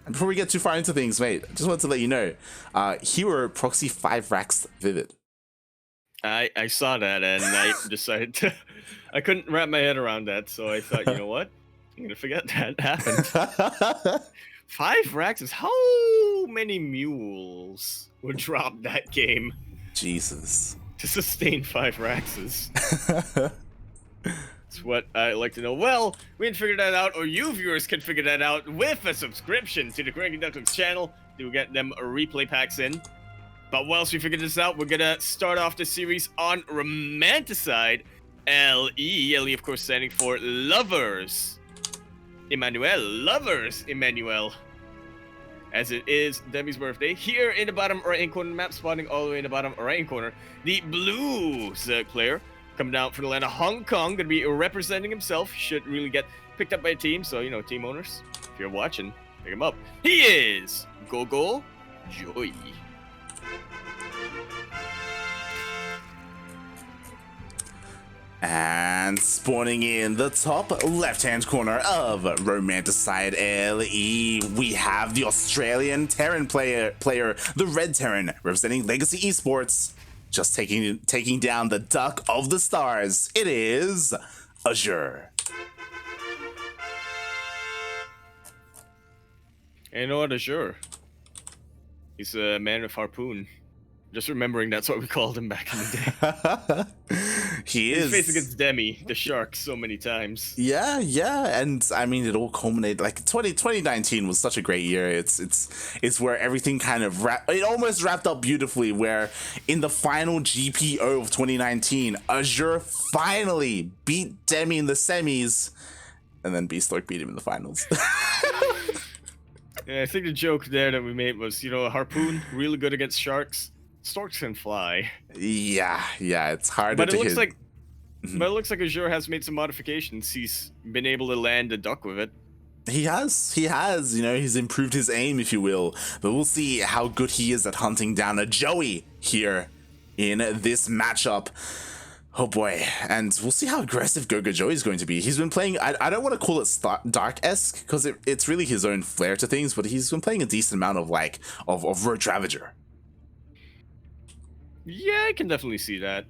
And before we get too far into things, mate, I just wanted to let you know, Hero Proxy 5 racks Vivid. I saw that and I decided to, I couldn't wrap my head around that, so I thought, you know what? I'm gonna forget that happened. 5 racks is how many mules would drop that game Jesus. to sustain 5 racks? That's what I like to know. Well, we can figure that out, or you viewers can figure that out with a subscription to the Cranky Ducklings channel to get them replay packs in. But whilst we figure this out, we're gonna start off the series on Romanticide. LE, LE of course standing for Lovers. Emmanuel, Lovers Emmanuel. As it is Demi's birthday. Here in the bottom right-hand corner map, spawning all the way in the bottom right-hand corner, the blue player coming down from the land of Hong Kong, gonna be representing himself. Should really get picked up by a team, so, you know, team owners, if you're watching, pick him up. He is GogojOey. And spawning in the top left-hand corner of Romanticide LE, we have the Australian Terran player, the Red Terran, representing Legacy Esports, just taking down the Duck of the Stars. It is Azure. And you know what, Azure? He's a man with harpoon. Just remembering that's what we called him back in the day. He's faced against Demi, the shark, so many times. Yeah, and I mean, it all culminated, like 2019 was such a great year. It's where everything kind of it almost wrapped up beautifully, where in the final GPO of 2019, Azure finally beat Demi in the semis, and then Beastlord beat him in the finals. Yeah, I think the joke there that we made was, you know, a harpoon, really good against sharks. Storks can fly. Yeah, it's hard. But it looks like, Azure has made some modifications. He's been able to land a duck with it. He has. You know, he's improved his aim, if you will. But we'll see how good he is at hunting down a Joey here in this matchup. Oh boy, and we'll see how aggressive GogojOey is going to be. He's been playing, I don't want to call it Dark-esque, because it's really his own flair to things, but he's been playing a decent amount of, like, of Roach Ravager. Yeah, I can definitely see that.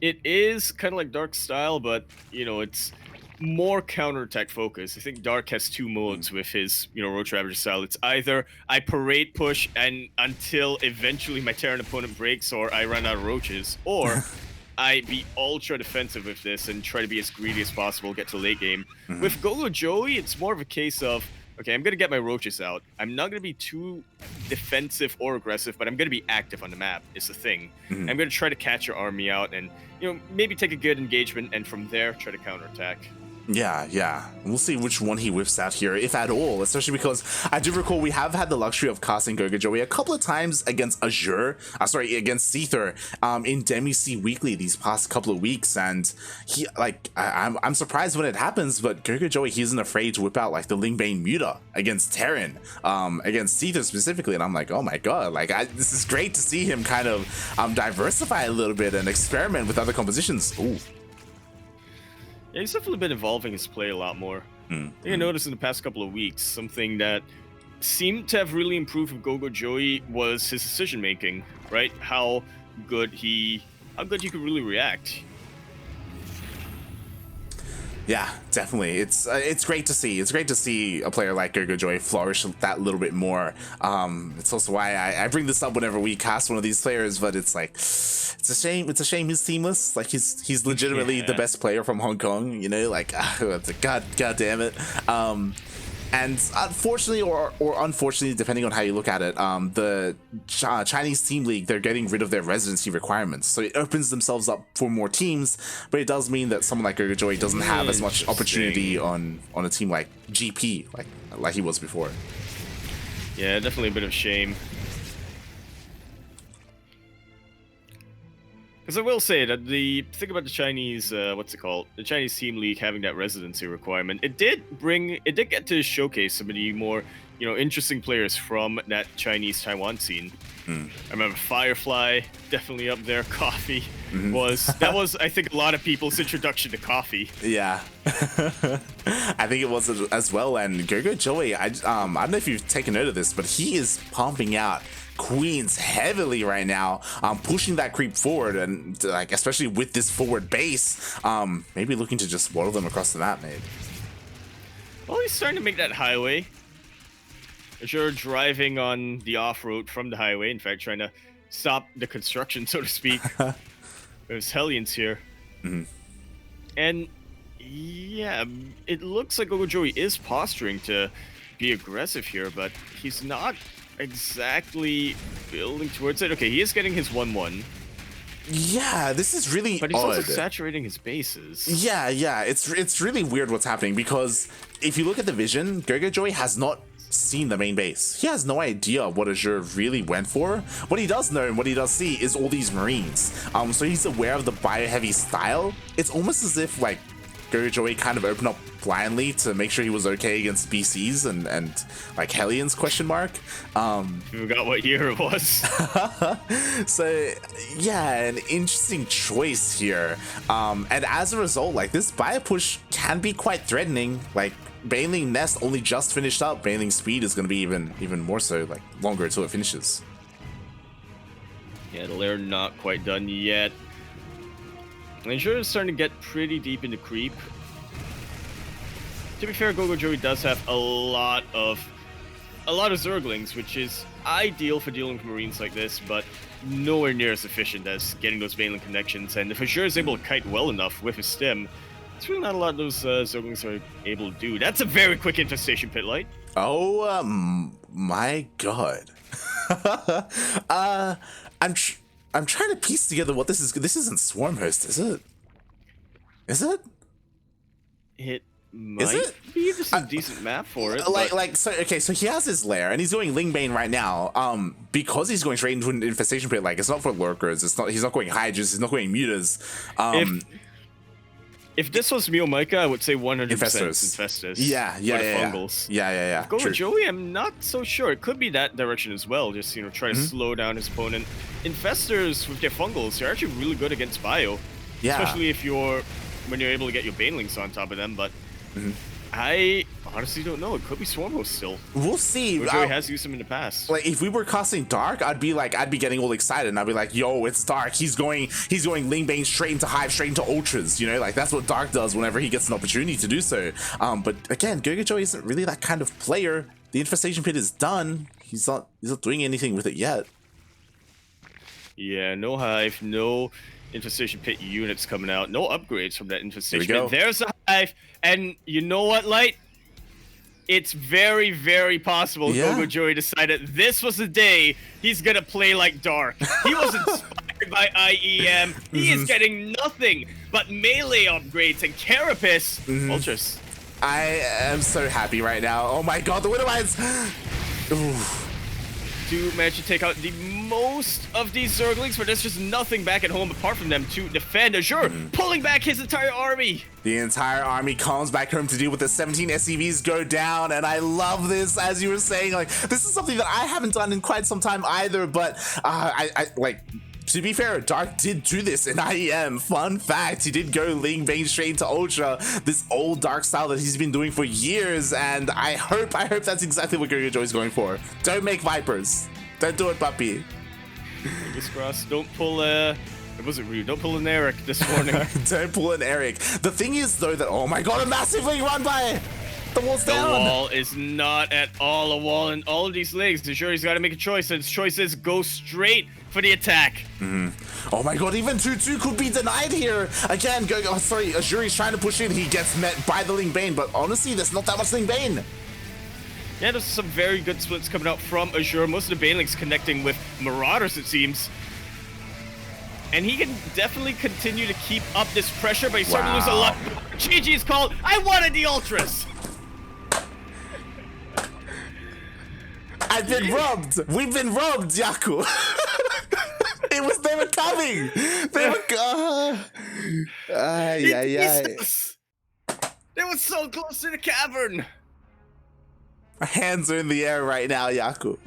It is kind of like Dark style, but, you know, it's more counterattack focused. I think Dark has 2 modes with his, you know, Roach Ravager style. It's either I parade push and until eventually my Terran opponent breaks or I run out of roaches, or I be ultra defensive with this and try to be as greedy as possible, get to late game. With GogojOey, it's more of a case of, okay, I'm going to get my roaches out. I'm not going to be too defensive or aggressive, but I'm going to be active on the map, is the thing. I'm going to try to catch your army out and, you know, maybe take a good engagement and from there try to counterattack. Yeah. We'll see which one he whiffs out here, if at all, especially because I do recall we have had the luxury of casting GogojOey a couple of times against Azure, against Seether, in Demi C Weekly these past couple of weeks, and he, like, I'm surprised when it happens, but GogojOey, he isn't afraid to whip out, like, the Lingbane Muta against Terran, against Seether specifically, and I'm like, oh my god, like, this is great to see him kind of diversify a little bit and experiment with other compositions. Ooh. Yeah, he's definitely been evolving his play a lot more. I think I noticed in the past couple of weeks, something that seemed to have really improved with GogojOey was his decision making, right? How good he could really react. Yeah, definitely. It's great to see. It's great to see a player like GogojOey flourish that little bit more. It's also why I bring this up whenever we cast one of these players, but it's like, it's a shame he's teamless. Like, he's legitimately the best player from Hong Kong, you know, like, god damn it. And unfortunately, or unfortunately, depending on how you look at it, the Chinese Team League, they're getting rid of their residency requirements. So it opens themselves up for more teams, but it does mean that someone like GogojOey doesn't have as much opportunity on a team like GP, like he was before. Yeah, definitely a bit of shame. Because I will say that the thing about the Chinese, the Chinese Team League having that residency requirement, it did get to showcase some of the more, you know, interesting players from that Chinese Taiwan scene. I remember Firefly, definitely up there, Coffee, that was I think a lot of people's introduction to coffee. Yeah. I think it was as well. And GogojOey, I don't know if you've taken note of this, but he is pumping out queens heavily right now, pushing that creep forward, and like especially with this forward base, maybe looking to just waddle them across the map, maybe. Well, he's starting to make that highway. Azure driving on the off-road from the highway, in fact, trying to stop the construction, so to speak. There's Hellions here. And yeah, it looks like GogojOey is posturing to be aggressive here, but he's not exactly building towards it. Okay, he is getting his 1-1. Yeah, this is really But he's odd. also saturating his bases. Yeah, it's really weird what's happening, because if you look at the vision, GogojOey has not seen the main base. He has no idea what Azure really went for. What he does know and what he does see is all these Marines. So he's aware of the bio-heavy style. It's almost as if like GogojOey kind of opened up blindly to make sure he was okay against BCs and like Hellions question mark. We forgot what year it was. So yeah, an interesting choice here. And as a result, like this bio push can be quite threatening. Like Baneling Nest only just finished up. Baneling Speed is going to be even more so, like longer until it finishes. Yeah, the lair not quite done yet. Azure is starting to get pretty deep into creep. To be fair, GogojOey does have a lot of Zerglings, which is ideal for dealing with Marines like this, but nowhere near as efficient as getting those Baneling connections. And if Azure is able to kite well enough with his stem, it's really not a lot of those Zerglings are able to do. That's a very quick infestation pit light. Oh my god. I'm trying to piece together what this is. This isn't Swarmhost, is it? Is it? It might be. This is a decent map for it. So he has his lair and he's going Lingbane right now. Because he's going straight into an infestation pit. Like it's not for lurkers. He's not going Hydras. He's not going Mutas. If this was Mio-Micah, I would say 100% Infestors. Yeah. Fungals. Yeah. GogojOey, I'm not so sure. It could be that direction as well. Just, try to slow down his opponent. Infestors with their Fungals, they're actually really good against Bio. Yeah. Especially when you're able to get your Banelings on top of them, but I honestly don't know. It could be Swarmhost still. We'll see. GogojOey has used them in the past. Like if we were casting Dark, I'd be getting all excited and I'd be like, yo, it's Dark. He's going Lingbane straight into Hive, straight into Ultras, like that's what Dark does whenever he gets an opportunity to do so. But again, GogojOey isn't really that kind of player. The infestation pit is done. He's not doing anything with it yet. Yeah, no Hive, no infestation pit units coming out, no upgrades from that infestation pit. There's a Hive, and you know what, Light? It's very, very possible GogojOey decided this was the day he's gonna play like Dark. He was inspired by IEM. He is getting nothing but melee upgrades and Carapace Ultras. I am so happy right now. Oh my god, the Widowmines! Do manage to take out the most of these Zerglings, but there's just nothing back at home apart from them to defend. Azure pulling back his entire army. The entire army comes back home to deal with the 17 SCVs go down, and I love this. As you were saying, like this is something that I haven't done in quite some time either. But to be fair, Dark did do this in IEM. Fun fact, he did go Lingbane straight into Ultra, this old Dark style that he's been doing for years, and I hope that's exactly what GogojOey is going for. Don't make Vipers. Don't do it, puppy. Fingers crossed. Don't pull it wasn't rude. Don't pull an Eric this morning. Don't pull an Eric. The thing is, though, that oh my god, a massively run by. The wall's down. The wall is not at all a wall in all of these legs. Azure, he's got to make a choice, and his choice is go straight for the attack. Oh my god, even 2-2 could be denied here. Again, Azure is trying to push in. He gets met by the Lingbane, but honestly, there's not that much Lingbane. Yeah, there's some very good splits coming out from Azure. Most of the Banelings connecting with Marauders, it seems. And he can definitely continue to keep up this pressure, but he's starting to lose a lot. GG is called. I wanted the Ultras. I've been robbed. We've been robbed, Yaku. They were coming. They were so close to the cavern. My hands are in the air right now, Yaku.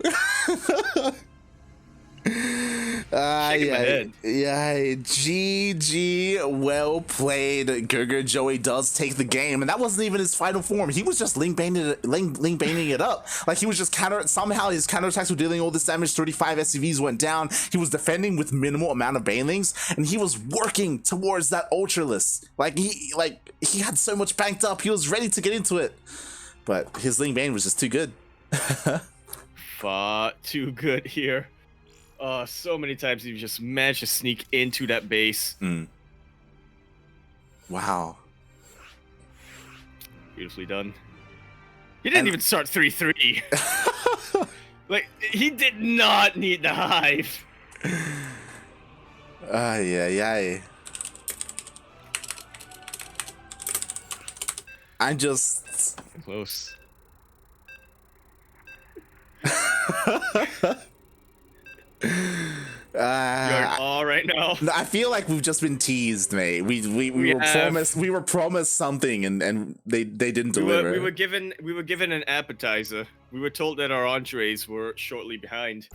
Shaking my head. Yeah, GG, well played. GogojOey does take the game, and that wasn't even his final form. He was just link baiting it up. Like, he was just somehow his counterattacks were dealing all this damage. 35 SCVs went down. He was defending with minimal amount of banelings, and he was working towards that Ultralist. Like, he had so much banked up. He was ready to get into it, but his link bane was just too good. Far too good here. So many times he just managed to sneak into that base. Wow. Beautifully done. He didn't even start 3-3. Like, he did not need the hive. Yeah. I'm just close. You're all right now. I feel like we've just been teased, mate. We were promised something, and they didn't deliver. We were given an appetizer. We were told that our entrees were shortly behind.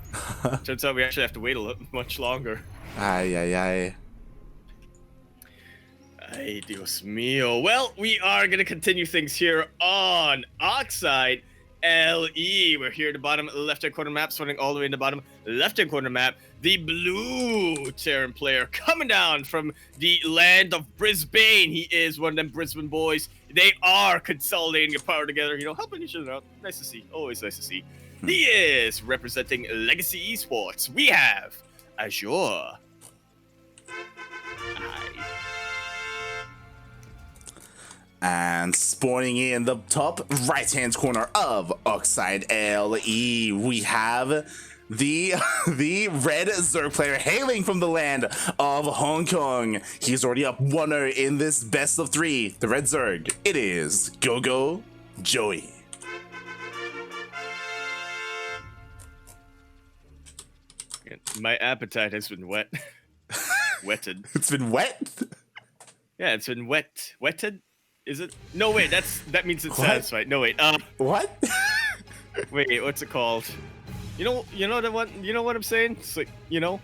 Turns out we actually have to wait a little much longer. Ay. Ay, Dios mío. Well, we are gonna continue things here on Oxide LE. We're here at the bottom left-hand corner map, starting all the way in the bottom left-hand corner map. The blue Terran player coming down from the land of Brisbane. He is one of them Brisbane boys. They are consolidating their power together, you know, helping each other out. Nice to see. Always nice to see. He is representing Legacy Esports. We have Azure. And spawning in the top right-hand corner of Oxide LE, we have the red Zerg player hailing from the land of Hong Kong. He's already up 1-0 in this best of 3. The red Zerg. It is GogojOey. My appetite has been wet. Wetted. It's been wet? Yeah, it's been wetted. Is it? No, wait. That means it's satisfied. No, wait. What? Wait. What's it called? You know the one. You know what I'm saying? It's like, you know.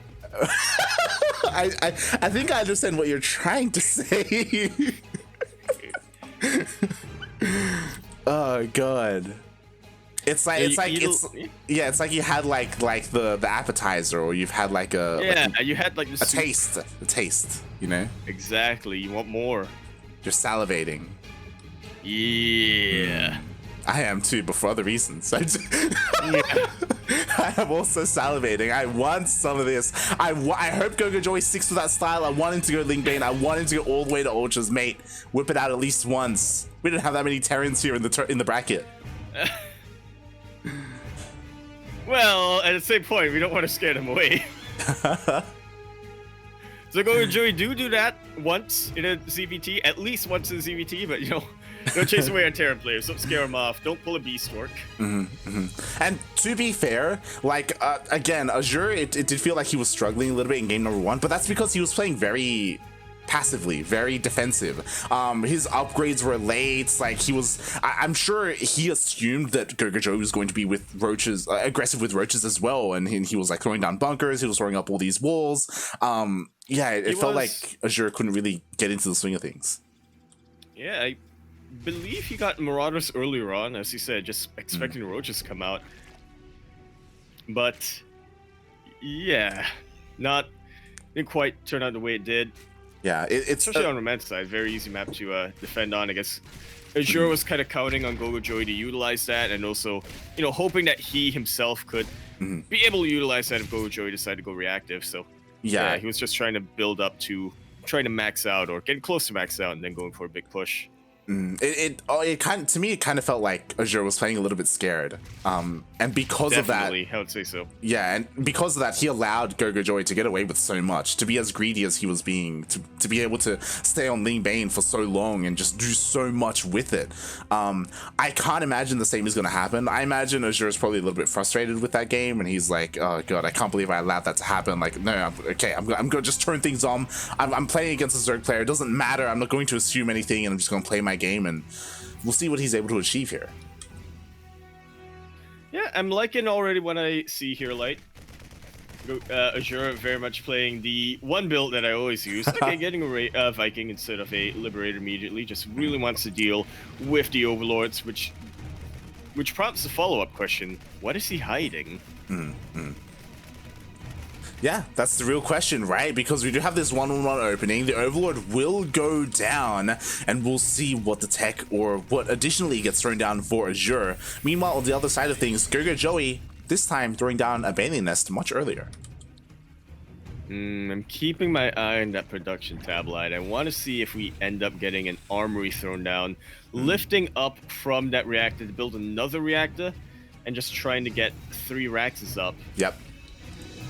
I think I understand what you're trying to say. Oh God. It's like you had like the appetizer, or you've had like you had like a taste, you know. Exactly. You want more. You're salivating. Yeah. I am too, but for other reasons. I am also salivating. I want some of this. I hope GogojOey sticks to that style. I want him to go Link Bane. I want him to go all the way to Ultras, mate. Whip it out at least once. We didn't have that many Terrans here in the bracket. Well, at the same point, we don't want to scare them away. So GogojOey do that once in a ZVT, at least once in a ZVT, but you know, don't chase away our Terran players, don't scare them off, don't pull a Beastwork. And to be fair, like, again, Azure, it did feel like he was struggling a little bit in game number 1, but that's because he was playing very passively, very defensive. His upgrades were late. Like, I'm sure he assumed that GogojOey was going to be with roaches, aggressive with roaches as well, and he was like throwing down bunkers, he was throwing up all these walls. Yeah, it felt like Azure couldn't really get into the swing of things. Yeah, I believe he got Marauders earlier on, as he said, just expecting the roaches to come out. But yeah, didn't quite turn out the way it did. Yeah, it's especially on Romantic side, very easy map to defend on. I guess Azure was kind of counting on GogojOey to utilize that, and also, you know, hoping that he himself could be able to utilize that if GogojOey decided to go reactive. So yeah, he was just trying to build up to trying to max out or get close to max out, and then going for a big push. It kind of felt like Azure was playing a little bit scared, and because of that, I would say so. Yeah, and because of that, he allowed GogojOey to get away with so much, to be as greedy as he was being, to be able to stay on Link Bane for so long and just do so much with it. I can't imagine the same is going to happen. I imagine Azure is probably a little bit frustrated with that game, and he's like, oh God, I can't believe I allowed that to happen. Like, no, I'm going to just turn things on. I'm playing against a Zerg player. It doesn't matter. I'm not going to assume anything, and I'm just going to play my game, and we'll see what he's able to achieve here. Yeah, I'm liking already what I see here, Light. Azure very much playing the one build that I always use. Okay, getting a Viking instead of a Liberator immediately. Just really wants to deal with the Overlords, which prompts the follow-up question: what is he hiding? Yeah, that's the real question, right? Because we do have this one-on-one opening. The Overlord will go down, and we'll see what the tech or what additionally gets thrown down for Azure. Meanwhile, on the other side of things, GogojOey, this time throwing down a Baneling Nest much earlier. I'm keeping my eye on that production tab line. I want to see if we end up getting an armory thrown down, lifting up from that reactor to build another reactor, and just trying to get 3 reactors up. Yep.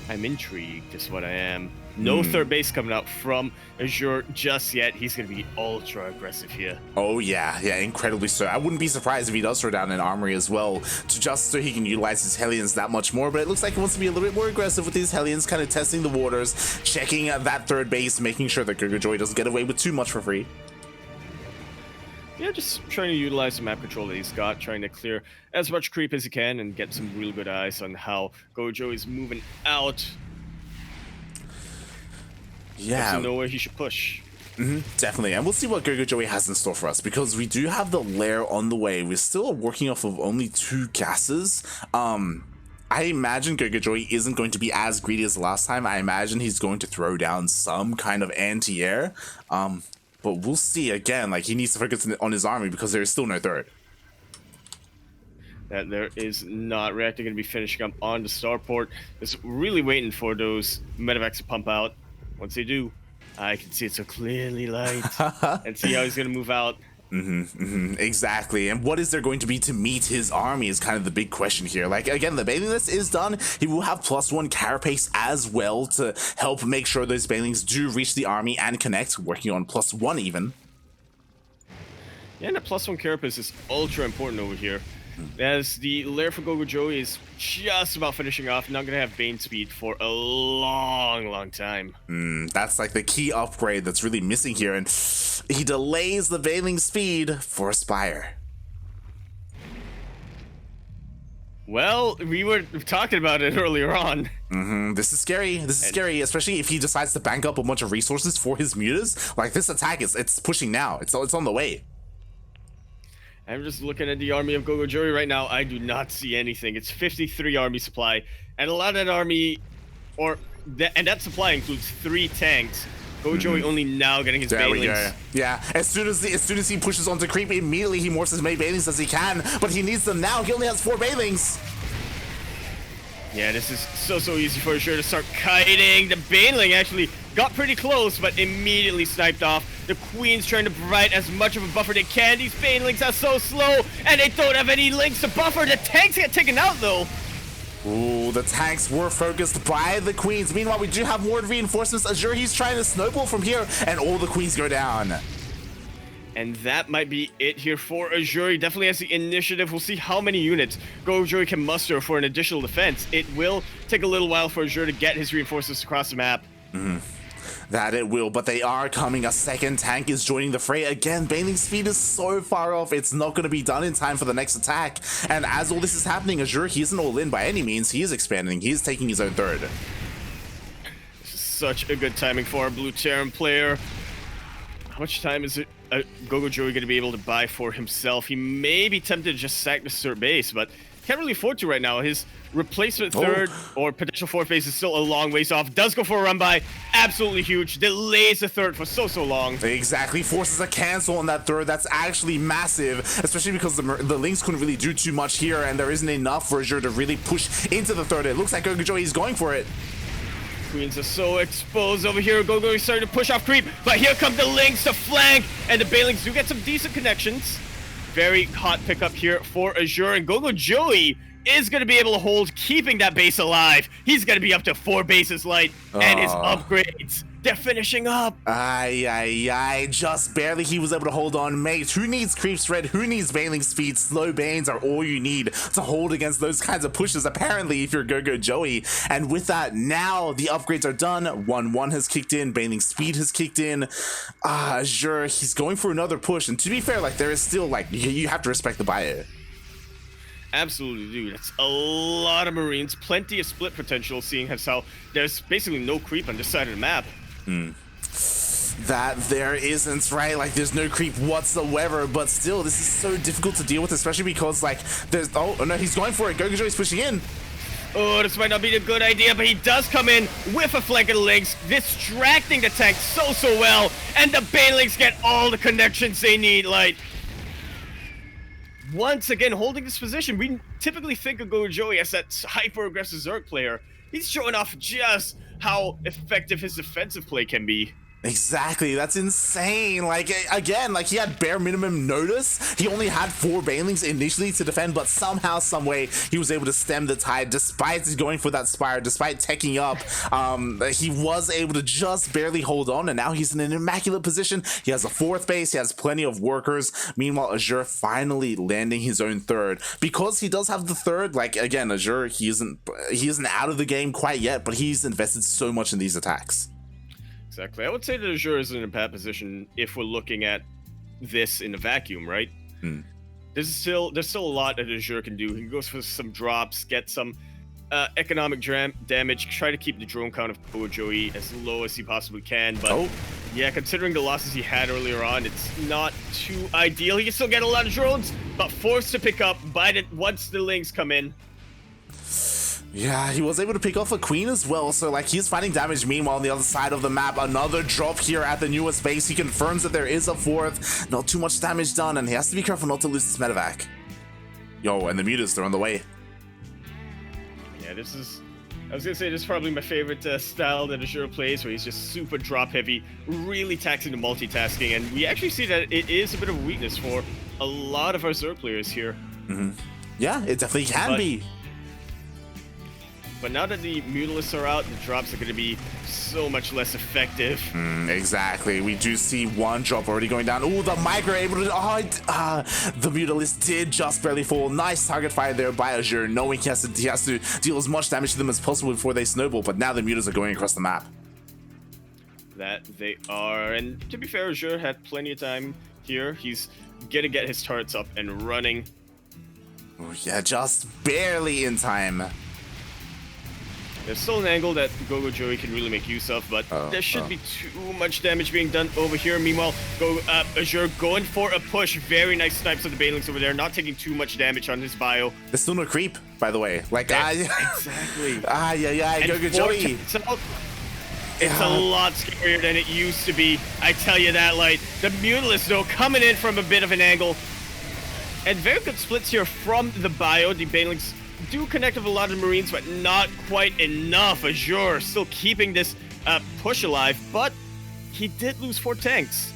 I'm intrigued, is what I am. No third base coming out from Azure just yet. He's going to be ultra aggressive here. Oh yeah, incredibly so. I wouldn't be surprised if he does throw down an armory as well, just so he can utilize his Hellions that much more, but it looks like he wants to be a little bit more aggressive with these Hellions, kind of testing the waters, checking that third base, making sure that GogojOey doesn't get away with too much for free. Yeah, just trying to utilize the map control that he's got, trying to clear as much creep as he can and get some real good eyes on how Gojo is moving out. Yeah. To know where he should push. Definitely, and we'll see what GogojOey has in store for us, because we do have the lair on the way. We're still working off of only 2 gases. I imagine GogojOey isn't going to be as greedy as last time. I imagine he's going to throw down some kind of anti-air. But we'll see. Again, like, he needs to focus on his army because there is still no third. That there is not. Reactor going to be finishing up on the starport. Just really waiting for those medevacs to pump out. Once they do, I can see it so clearly light and see how he's going to move out. Exactly. And what is there going to be to meet his army is kind of the big question here. Like, again, the Baneling Nest is done. He will have +1 carapace as well to help make sure those Banelings do reach the army and connect, working on +1 even. Yeah, and a +1 carapace is ultra important over here, as the lair for GogojOey is just about finishing off. Not going to have Bane speed for a long time. That's like the key upgrade that's really missing here, and he delays the Baneling speed for Spire. Well, we were talking about it earlier on. This is scary. This is scary, especially if he decides to bank up a bunch of resources for his mutas. Like, this attack it's pushing now. It's on the way. I'm just looking at the army of GogojOey right now. I do not see anything. It's 53 army supply, and a lot of that army, and that supply includes 3 tanks. GogojOey only now getting his Banelings. Yeah, as soon as he pushes onto creep, immediately he morphs as many Banelings as he can, but he needs them now. He only has 4 Banelings. Yeah, this is so easy for Azure to start kiting. The Baneling actually got pretty close, but immediately sniped off. The Queen's trying to provide as much of a buffer they can. These Banelings are so slow, and they don't have any links to buffer. The tanks get taken out, though. Ooh, the tanks were focused by the Queens. Meanwhile, we do have more reinforcements. Azure, he's trying to snowball from here, and all the Queens go down. And that might be it here for Azure. He definitely has the initiative. We'll see how many units GogojOey can muster for an additional defense. It will take a little while for Azure to get his reinforcements across the map. That it will, but they are coming. A second tank is joining the fray. Again, Baneling speed is so far off, it's not going to be done in time for the next attack. And as all this is happening, Azure, he isn't all in by any means. He is expanding. He is taking his own third. This is such a good timing for our Blue Terran player. How much time is it GogojOey going to be able to buy for himself? He may be tempted to just sack the third base, but can't really afford to right now. His replacement third or potential fourth base is still a long ways off. Does go for a run by. Absolutely huge. Delays the third for so long. Exactly. Forces a cancel on that third. That's actually massive, especially because the Lynx couldn't really do too much here, and there isn't enough for Azure to really push into the third. It looks like GogojOey is going for it. Queens are so exposed over here. GogojOey starting to push off creep, but here come the Lynx to flank, and the Banelings do get some decent connections. Very hot pickup here for Azure, and GogojOey is going to be able to hold, keeping that base alive. He's going to be up to 4 bases light, and his upgrades, they're finishing up. Just barely he was able to hold on, mate. Who needs creep spread? Who needs Baneling speed? Slow Banes are all you need to hold against those kinds of pushes, apparently, if you're GogojOey. And with that, now the upgrades are done. 1-1 has kicked in. Baneling speed has kicked in. Azure, he's going for another push. And to be fair, like, there is still, like, you have to respect the buyer. absolutely do. That's a lot of Marines, plenty of split potential, seeing as how there's basically no creep on this side of the map. That there isn't, right? Like, there's no creep whatsoever, but still, this is so difficult to deal with, especially because, like, there's... Oh, no, he's going for it. GogojOey's pushing in. Oh, this might not be a good idea, but he does come in with a flank of the Lynx, distracting the tank so well, and the Banelings get all the connections they need. Like, once again, holding this position, we typically think of GogojOey as that hyper-aggressive Zerg player. He's showing off just how effective his defensive play can be. Exactly, that's insane. Like, again, like, he had bare minimum notice. He only had 4 Banelings initially to defend, but somehow, someway, he was able to stem the tide despite going for that Spire, despite teching up. He was able to just barely hold on, and now he's in an immaculate position. He has a 4th base, he has plenty of workers. Meanwhile, Azure finally landing his own 3rd. Because he does have the 3rd, like, again, Azure, he isn't out of the game quite yet, but he's invested so much in these attacks. Exactly. I would say that Azure is in a bad position if we're looking at this in a vacuum, right? There's still a lot that Azure can do. He can go for some drops, get some economic damage, try to keep the drone count of GogojOey as low as he possibly can. But yeah, considering the losses he had earlier on, it's not too ideal. He can still get a lot of drones, but forced to pick up once the Lynx come in. Yeah, he was able to pick off a queen as well, so like he's finding damage. Meanwhile, on the other side of the map, another drop here at the newest base. He confirms that there is a 4th. Not too much damage done, and he has to be careful not to lose this medevac. Yo, and the mutas, they're on the way. Yeah, I was gonna say this is probably my favorite style that Azure plays, where he's just super drop heavy, really taxing the multitasking, and we actually see that it is a bit of a weakness for a lot of our Zerg players here. Yeah, it definitely can be. But now that the Mutalisks are out, the drops are going to be so much less effective. Exactly. We do see one drop already going down. Oh, the Migra able to... the Mutalisk did just barely fall. Nice target fire there by Azure, knowing he has to deal as much damage to them as possible before they snowball. But now the Mutas are going across the map. That they are. And to be fair, Azure had plenty of time here. He's going to get his turrets up and running. Oh, yeah, just barely in time. There's still an angle that GogojOey can really make use of, but there shouldn't be too much damage being done over here. Meanwhile, Azure going for a push. Very nice snipes of the Banelings over there, not taking too much damage on his bio. There's still no creep, by the way. Like, exactly. GogojOey. It's a lot scarier than it used to be. I tell you that, like, the Mutalisks, though, coming in from a bit of an angle. And very good splits here from the bio. The Banelings do connect with a lot of Marines, but not quite enough. Azure still keeping this push alive, but he did lose 4 tanks.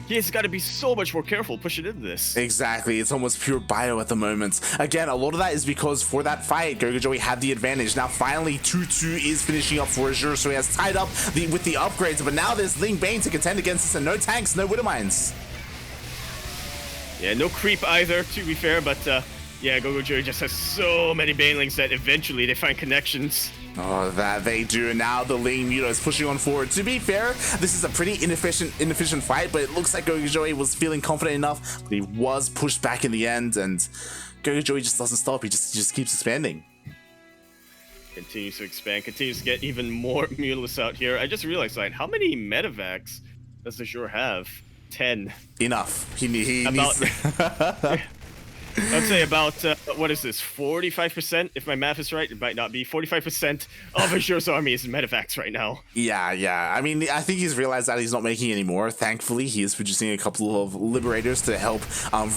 He has got to be so much more careful pushing into this. Exactly, it's almost pure bio at the moment. Again, a lot of that is because for that fight, GogojOey had the advantage. Now finally, 2-2 is finishing up for Azure, so he has tied up with the upgrades, but now there's Ling Bane to contend against this, and no tanks, no Widowmines. Yeah, no creep either, to be fair, but yeah, GogojOey just has so many Banelings that eventually they find connections. Oh, that they do. Now the Ling Muta is pushing on forward. To be fair, this is a pretty inefficient fight, but it looks like GogojOey was feeling confident enough, but he was pushed back in the end, and GogojOey just doesn't stop. He just keeps expanding. Continues to expand, continues to get even more Mutalisks out here. I just realized, like, how many medevacs does Azure have? 10. Enough. He needs... I'd say about, what is this, 45%? If my math is right, it might not be. 45% of Azure's army is in medevacs right now. Yeah. I mean, I think he's realized that he's not making any more. Thankfully, he is producing a couple of Liberators to help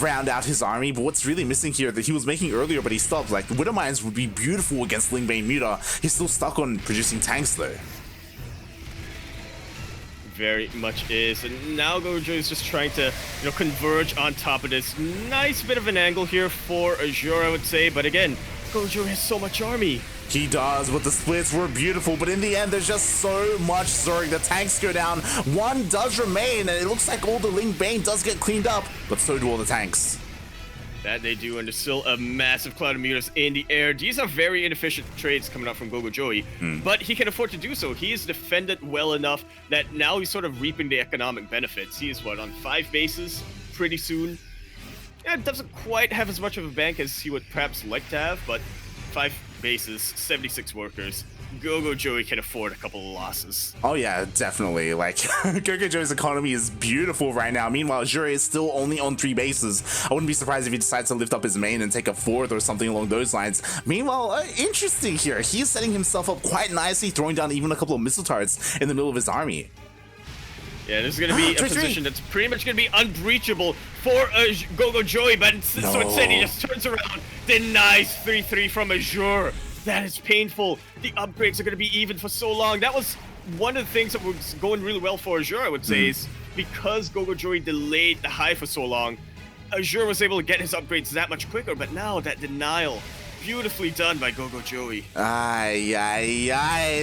round out his army. But what's really missing here that he was making earlier, but he stopped. Like, Widowmines would be beautiful against Ling Bane Muta. He's still stuck on producing tanks, though. Very much is, and now GogojOey is just trying to, converge on top of this. Nice bit of an angle here for Azure, I would say, but again, GogojOey has so much army. He does, but the splits were beautiful, but in the end, there's just so much Zerg. The tanks go down, 1 does remain, and it looks like all the Ling Bane does get cleaned up, but so do all the tanks. That they do, and there's still a massive cloud of Mutas in the air. These are very inefficient trades coming out from GogojOey, but he can afford to do so. He is defended well enough that now he's sort of reaping the economic benefits. He is, on 5 bases pretty soon? Yeah, it doesn't quite have as much of a bank as he would perhaps like to have, but 5 bases, 76 workers. GogojOey can afford a couple of losses. Oh yeah, definitely. Like, GogojOey's economy is beautiful right now. Meanwhile, Azure is still only on 3 bases. I wouldn't be surprised if he decides to lift up his main and take a 4th or something along those lines. Meanwhile, interesting here. He's setting himself up quite nicely, throwing down even a couple of missile turrets in the middle of his army. Yeah, this is going to be a position that's pretty much going to be unbreachable for GogojOey, but so instead he just turns around, denies 3-3 from Azure. That is painful. The upgrades are going to be even for so long. That was one of the things that was going really well for Azure, I would say, is because GogojOey delayed the high for so long, Azure was able to get his upgrades that much quicker, but now that denial, beautifully done by GogojOey.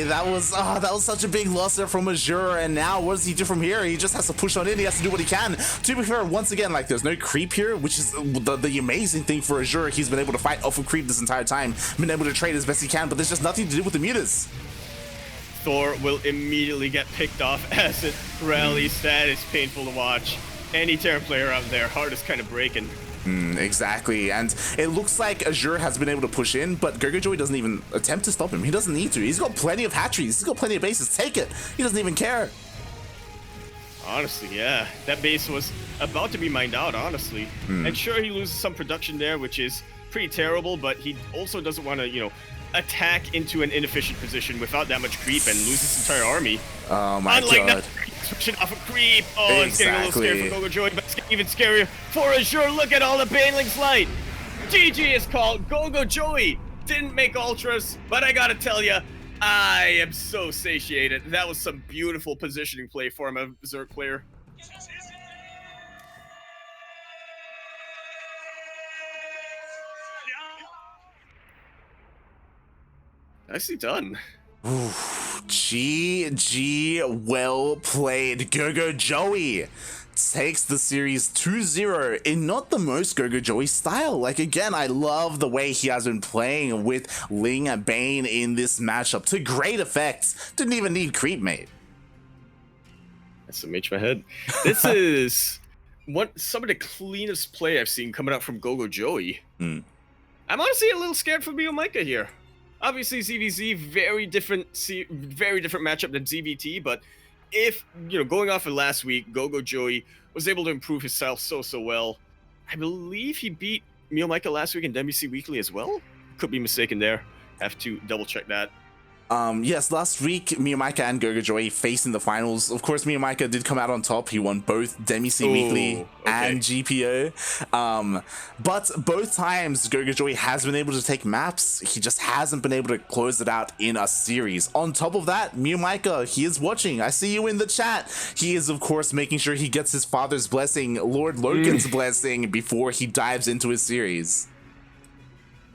That was such a big loss there from Azure, and now what does he do from here? He just has to push on in, he has to do what he can. To be fair, once again, like, there's no creep here, which is the amazing thing for Azure. He's been able to fight off of creep this entire time, been able to trade as best he can, but there's just nothing to do with the mutas. Thor will immediately get picked off as it rallies. That is painful to watch. Any Terra player out there, heart is kind of breaking. Exactly, and it looks like Azure has been able to push in, but GogojOey doesn't even attempt to stop him. He doesn't need to. He's got plenty of hatcheries. He's got plenty of bases. Take it. He doesn't even care. Honestly, yeah. That base was about to be mined out, honestly. And sure, he loses some production there, which is pretty terrible, but he also doesn't want to, you know, attack into an inefficient position without that much creep and lose his entire army. Oh my Unlike god. Switching off a creep. Oh, it's getting a little scary for GogojOey, but it's getting even scarier for Azure. Look at all the Banelings light. GG is called. GogojOey didn't make ultras, but I gotta tell you, I am so satiated. That was some beautiful positioning play for him, a Berserk player. Nicely done. Ooh, GG, well played. GogojOey takes the series 2-0 in not the most GogojOey style. Like, again, I love the way he has been playing with Ling and Bane in this matchup to great effect. Didn't even need creep, mate. That's some H my head. This is some of the cleanest play I've seen coming out from GogojOey. I'm honestly a little scared for Mika here. Obviously, TvZ, very different matchup than ZVT, but if, you know, going off of last week, GogojOey was able to improve his style so well. I believe he beat Mika last week in WC Weekly as well. Could be mistaken there. Have to double check that. Yes, last week, Mika and GogojOey faced in the finals. Of course, Mika did come out on top. He won both Demi-C Weekly and GPO. But both times, GogojOey has been able to take maps. He just hasn't been able to close it out in a series. On top of that, Mika, he is watching. I see you in the chat. He is, of course, making sure he gets his father's blessing, Lord Logan's blessing, before he dives into his series.